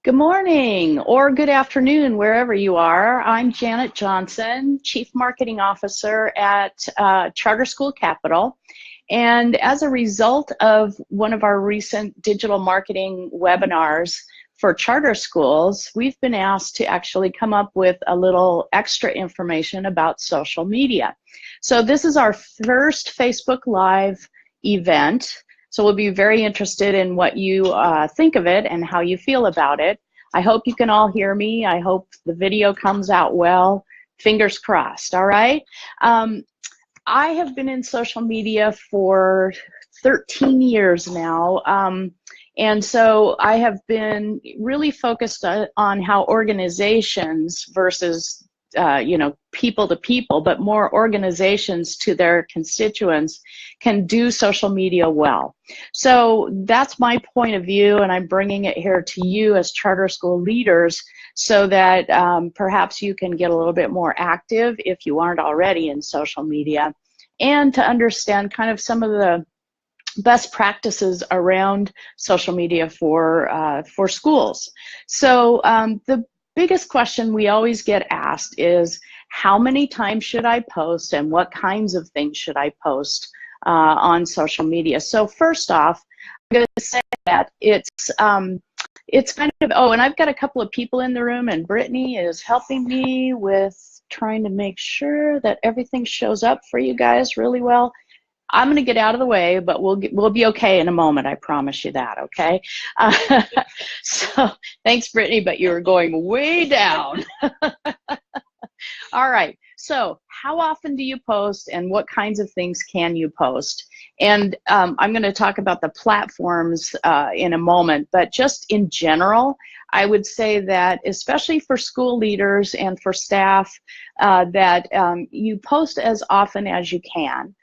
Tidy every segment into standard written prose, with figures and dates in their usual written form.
Good morning or good afternoon, wherever you are. I'm Janet Johnson, Chief Marketing Officer at Charter School Capital. And as a result of one of our recent digital marketing webinars for charter schools, we've been asked to actually come up with a little extra information about social media. So this is our first Facebook Live event. So we'll be very interested in what you think of it and how you feel about it. I hope you can all hear me. I hope the video comes out well. Fingers crossed, all right? I have been in social media for 13 years now. And so I have been really focused on how organizations versus people to people, but more organizations to their constituents can do social media well. So that's my point of view, and I'm bringing it here to you as charter school leaders so that perhaps you can get a little bit more active if you aren't already in social media, and to understand kind of some of the best practices around social media for schools. So the biggest question we always get asked is, how many times should I post and what kinds of things should I post on social media? So first off, I'm going to say that it's kind of, oh, and I've got a couple of people in the room, and Brittany is helping me with trying to make sure that everything shows up for you guys really well. I'm going to get out of the way, but we'll be okay in a moment. I promise you that, okay? So thanks, Brittany, but you're going way down. All right, so how often do you post and what kinds of things can you post? And I'm going to talk about the platforms in a moment, but just in general, I would say that especially for school leaders and for staff, that you post as often as you can.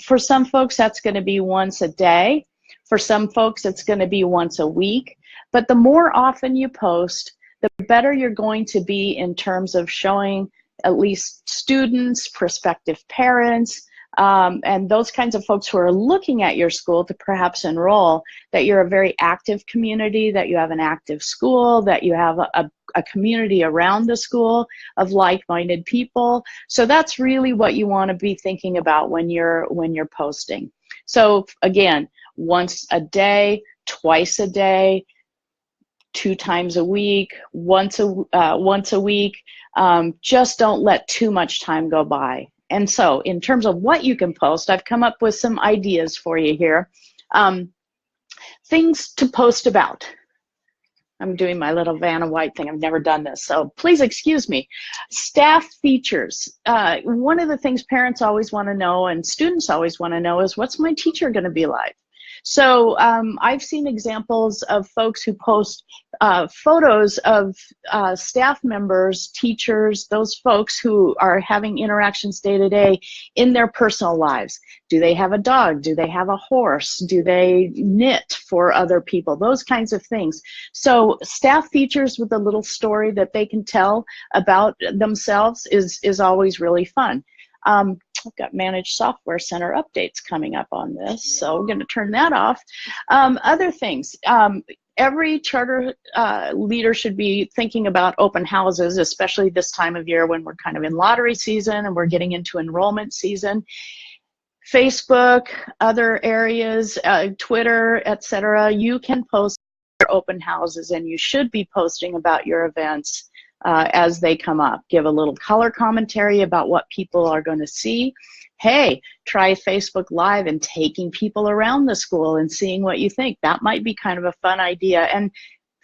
For some folks, that's going to be once a day. For some folks, it's going to be once a week. But the more often you post, the better you're going to be in terms of showing at least students, prospective parents, and those kinds of folks who are looking at your school to perhaps enroll, that you're a very active community, that you have an active school, that you have a community around the school of like-minded people. So that's really what you want to be thinking about when you're posting. So again, once a day, twice a day, 2 times a week, once a week. Just don't let too much time go by. And so in terms of what you can post, I've come up with some ideas for you here. Things to post about. I'm doing my little Vanna White thing. I've never done this, so please excuse me. Staff features. One of the things parents always want to know and students always want to know is, what's my teacher going to be like? So I've seen examples of folks who post photos of staff members, teachers, those folks who are having interactions day to day in their personal lives. Do they have a dog? Do they have a horse? Do they knit for other people? Those kinds of things. So staff features with a little story that they can tell about themselves is always really fun. I've got Managed Software Center updates coming up on this, so we're going to turn that off. Other things, every charter leader should be thinking about open houses, especially this time of year when we're kind of in lottery season and we're getting into enrollment season. Facebook, other areas, Twitter, etc. You can post your open houses, and you should be posting about your events as they come up. Give a little color commentary about what people are going to see. Hey, try Facebook Live and taking people around the school and seeing what you think. That might be kind of a fun idea. And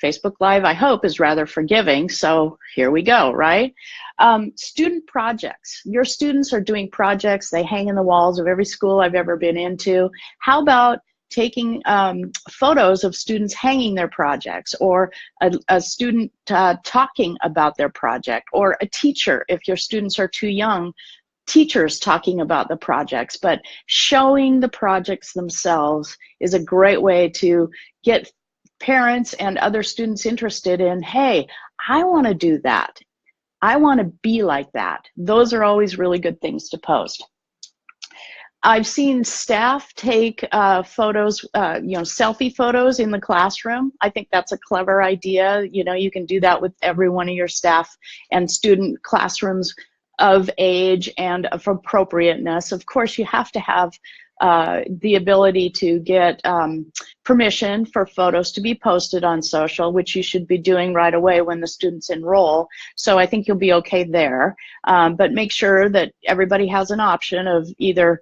Facebook Live, I hope, is rather forgiving, so here we go, right? Student projects. Your students are doing projects. They hang in the walls of every school I've ever been into. How about taking photos of students hanging their projects, or a student talking about their project, or a teacher, if your students are too young, teachers talking about the projects. But showing the projects themselves is a great way to get parents and other students interested in, hey, I want to do that. I want to be like that. Those are always really good things to post. I've seen staff take photos, selfie photos in the classroom. I think that's a clever idea. You can do that with every one of your staff and student classrooms of age and of appropriateness. Of course, you have to have the ability to get permission for photos to be posted on social, which you should be doing right away when the students enroll. So I think you'll be okay there. But make sure that everybody has an option of either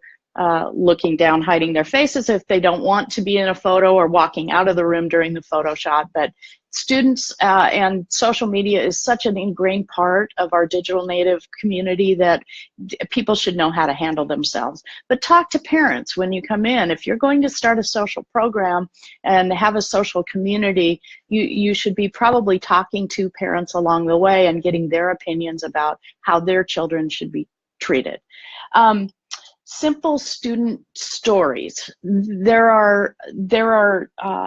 looking down, hiding their faces if they don't want to be in a photo, or walking out of the room during the photo shot. But students and social media is such an ingrained part of our digital native community that people should know how to handle themselves. But talk to parents when you come in. If you're going to start a social program and have a social community, you should be probably talking to parents along the way and getting their opinions about how their children should be treated. Simple student stories. There are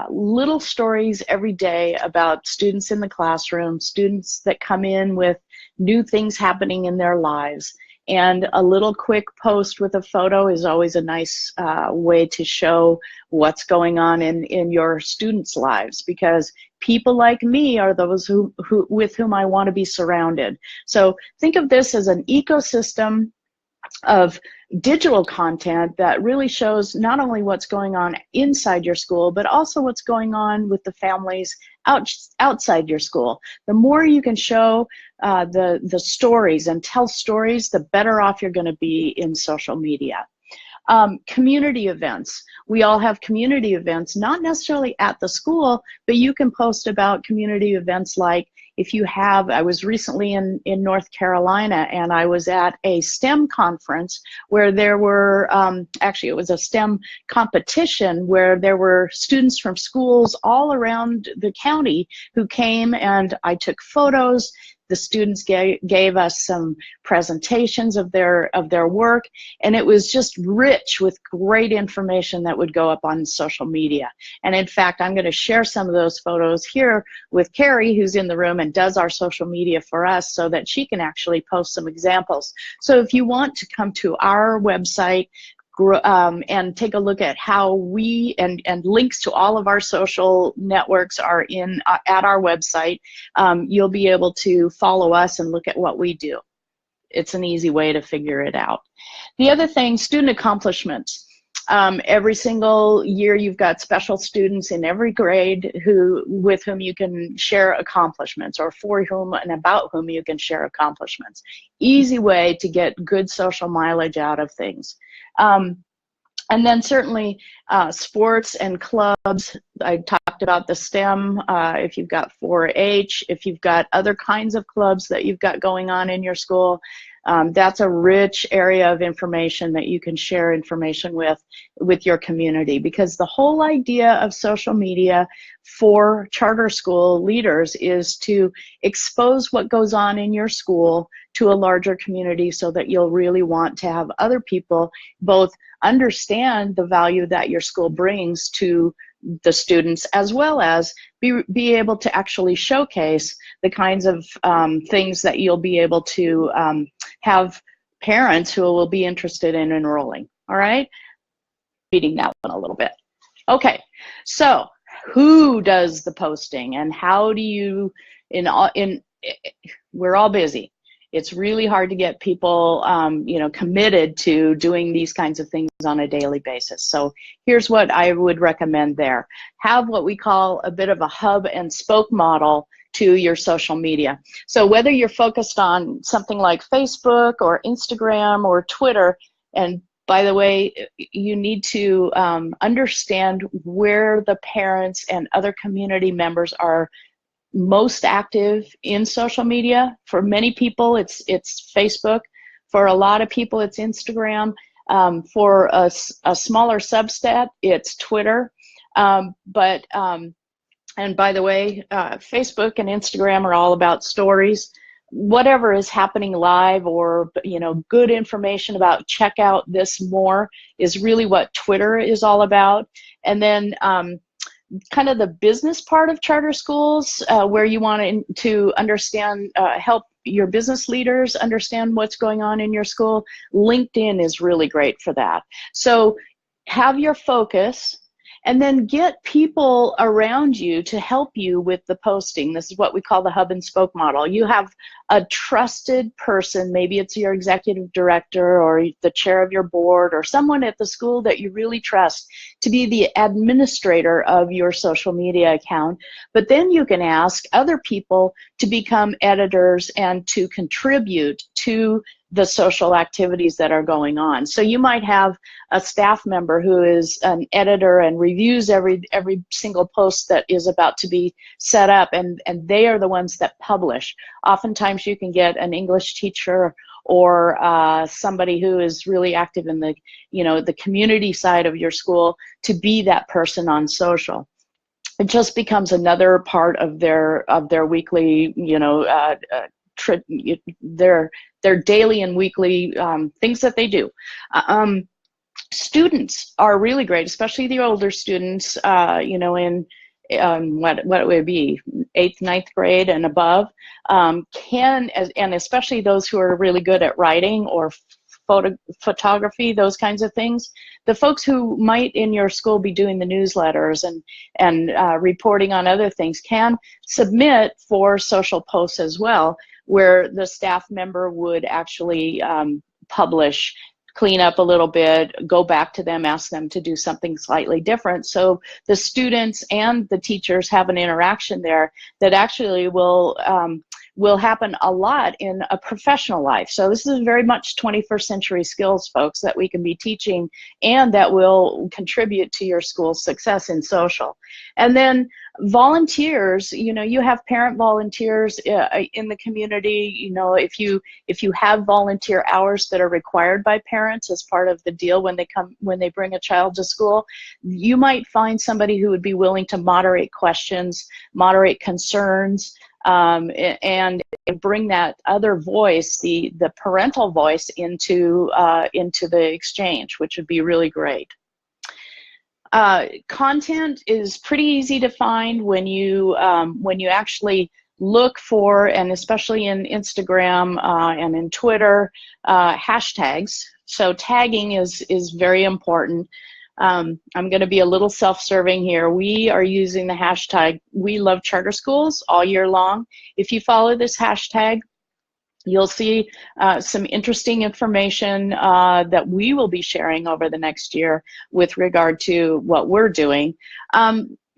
little stories every day about students in the classroom, students that come in with new things happening in their lives. And a little quick post with a photo is always a nice way to show what's going on in your students' lives, because people like me are those with whom I want to be surrounded. So think of this as an ecosystem of digital content that really shows not only what's going on inside your school, but also what's going on with the families outside your school. The more you can show the stories and tell stories, the better off you're going to be in social media. Community events. We all have community events, not necessarily at the school, but you can post about community events like, if you have, I was recently in North Carolina, and I was at a STEM conference where there were, actually it was a STEM competition where there were students from schools all around the county who came, and I took photos. The students gave us some presentations of their work, and it was just rich with great information that would go up on social media. And in fact, I'm going to share some of those photos here with Carrie, who's in the room and does our social media for us, so that she can actually post some examples. So if you want to come to our website and take a look at how we, and links to all of our social networks are at our website, you'll be able to follow us and look at what we do. It's an easy way to figure it out. The other thing, student accomplishments. Every single year you've got special students in every grade with whom you can share accomplishments, or for whom and about whom you can share accomplishments. Easy way to get good social mileage out of things. And then certainly sports and clubs. I talked about the STEM, if you've got 4-H, if you've got other kinds of clubs that you've got going on in your school, that's a rich area of information that you can share information with your community, because the whole idea of social media for charter school leaders is to expose what goes on in your school to a larger community, so that you'll really want to have other people both understand the value that your school brings to the students, as well as be able to actually showcase the kinds of things that you'll be able to have parents who will be interested in enrolling. All right, reading that one a little bit. Okay, so who does the posting, and how do you, we're all busy. It's really hard to get people committed to doing these kinds of things on a daily basis. So here's what I would recommend there. Have what we call a bit of a hub and spoke model to your social media. So whether you're focused on something like Facebook or Instagram or Twitter, and by the way, you need to understand where the parents and other community members are most active in social media. For many people, it's Facebook. For a lot of people, it's Instagram. For a smaller subset, it's Twitter. And by the way, Facebook and Instagram are all about stories. Whatever is happening live, or good information about check out this more, is really what Twitter is all about. And then kind of the business part of charter schools, where you want to understand, help your business leaders understand what's going on in your school, LinkedIn is really great for that. So have your focus, and then get people around you to help you with the posting. This is what we call the hub and spoke model. You have a trusted person, maybe it's your executive director or the chair of your board or someone at the school that you really trust to be the administrator of your social media account. But then you can ask other people to become editors and to contribute to the social activities that are going on. So you might have a staff member who is an editor and reviews every single post that is about to be set up, and they are the ones that publish. Oftentimes you can get an English teacher or somebody who is really active in the, the community side of your school to be that person on social. It just becomes another part of their weekly, their daily and weekly things that they do. Students are really great, especially the older students, in what it would be, 8th, 9th grade and above, and especially those who are really good at writing or photography, those kinds of things. The folks who might in your school be doing the newsletters and reporting on other things can submit for social posts as well, where the staff member would actually publish, clean up a little bit, go back to them, ask them to do something slightly different. So the students and the teachers have an interaction there that actually will happen a lot in a professional life. So this is very much 21st century skills, folks, that we can be teaching and that will contribute to your school's success in social. And then volunteers, you have parent volunteers in the community. If you have volunteer hours that are required by parents as part of the deal when they bring a child to school, you might find somebody who would be willing to moderate questions, moderate concerns, and bring that other voice, the parental voice, into the exchange, which would be really great. Content is pretty easy to find when you actually look for, and especially in Instagram and in Twitter, hashtags. So tagging is very important. I'm going to be a little self-serving here. We are using the hashtag We Love Charter Schools all year long. If you follow this hashtag, you'll see some interesting information that we will be sharing over the next year with regard to what we're doing.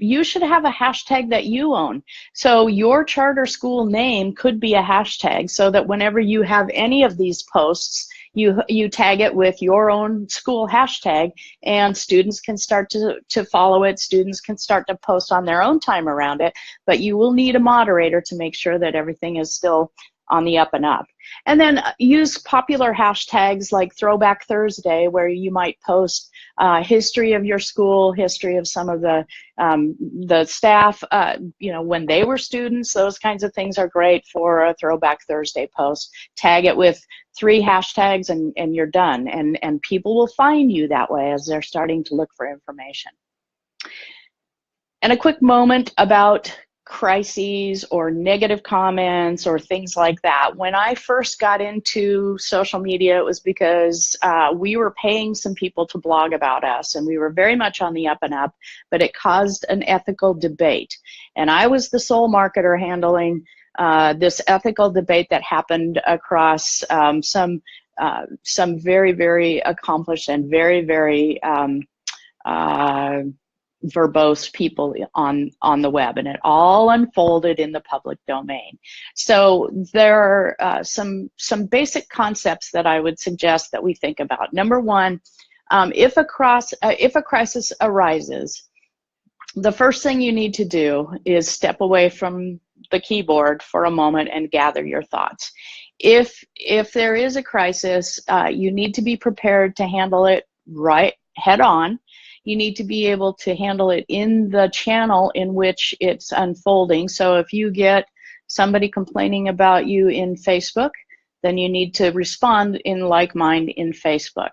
You should have a hashtag that you own. So your charter school name could be a hashtag, so that whenever you have any of these posts, you tag it with your own school hashtag, and students can start to follow it. Students can start to post on their own time around it, but you will need a moderator to make sure that everything is still on the up and up. And then use popular hashtags like Throwback Thursday, where you might post history of your school, history of some of the staff, when they were students. Those kinds of things are great for a Throwback Thursday post. Tag it with 3 hashtags and you're done. And people will find you that way as they're starting to look for information. And a quick moment about crises or negative comments or things like that. When I first got into social media, it was because we were paying some people to blog about us, and we were very much on the up and up, but it caused an ethical debate. And I was the sole marketer handling this ethical debate that happened across some very, very accomplished and very, very verbose people on the web, and it all unfolded in the public domain. So there are some basic concepts that I would suggest that we think about. Number one, if a crisis arises, the first thing you need to do is step away from the keyboard for a moment and gather your thoughts. If there is a crisis, you need to be prepared to handle it right head on. You need to be able to handle it in the channel in which it's unfolding. So if you get somebody complaining about you in Facebook, then you need to respond in like mind in Facebook.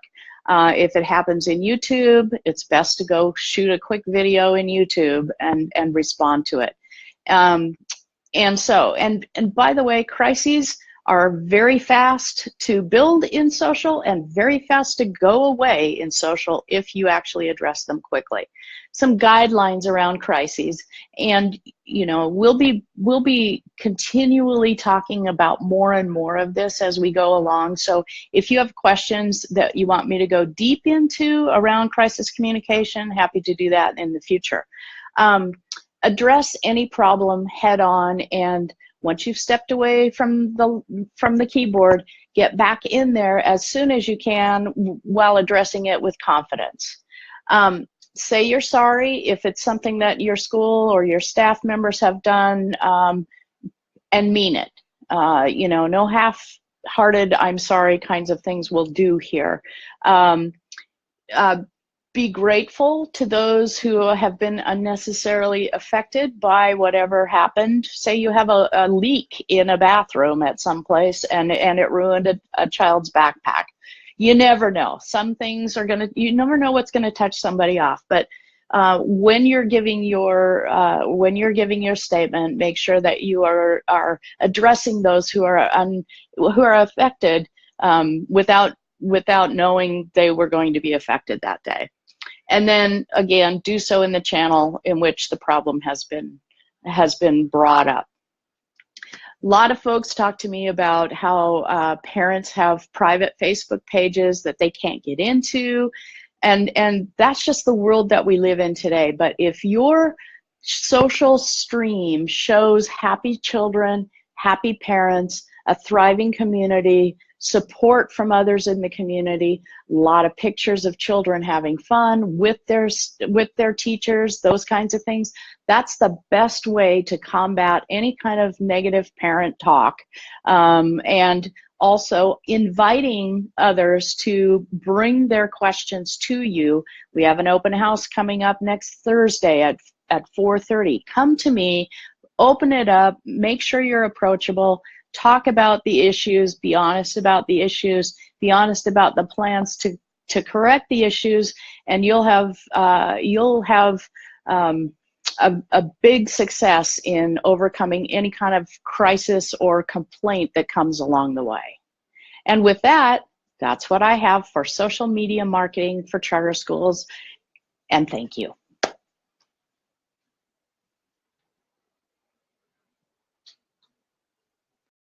If it happens in YouTube, it's best to go shoot a quick video in YouTube and respond to it. And by the way, crises are very fast to build in social and very fast to go away in social if you actually address them quickly. Some guidelines around crises, and we'll be continually talking about more and more of this as we go along. So if you have questions that you want me to go deep into around crisis communication, happy to do that in the future. Address any problem head on, and once you've stepped away from the keyboard, get back in there as soon as you can while addressing it with confidence. Say you're sorry if it's something that your school or your staff members have done, and mean it. No half-hearted "I'm sorry" kinds of things will do here. Be grateful to those who have been unnecessarily affected by whatever happened. Say you have a leak in a bathroom at some place and it ruined a child's backpack. You never know. Some things you never know what's gonna touch somebody off. But when you're giving your statement, make sure that you are addressing those who are affected without knowing they were going to be affected that day. And then again, do so in the channel in which the problem has been brought up. A lot of folks talk to me about how parents have private Facebook pages that they can't get into, and that's just the world that we live in today. But if your social stream shows happy children, happy parents, a thriving community, support from others in the community, a lot of pictures of children having fun with their teachers, those kinds of things, that's the best way to combat any kind of negative parent talk. And also inviting others to bring their questions to you. We have an open house coming up next Thursday at 4:30. Come to me, open it up, make sure you're approachable, talk about the issues, be honest about the issues, be honest about the plans to correct the issues, and you'll have a big success in overcoming any kind of crisis or complaint that comes along the way. And with that, that's what I have for social media marketing for charter schools, and thank you.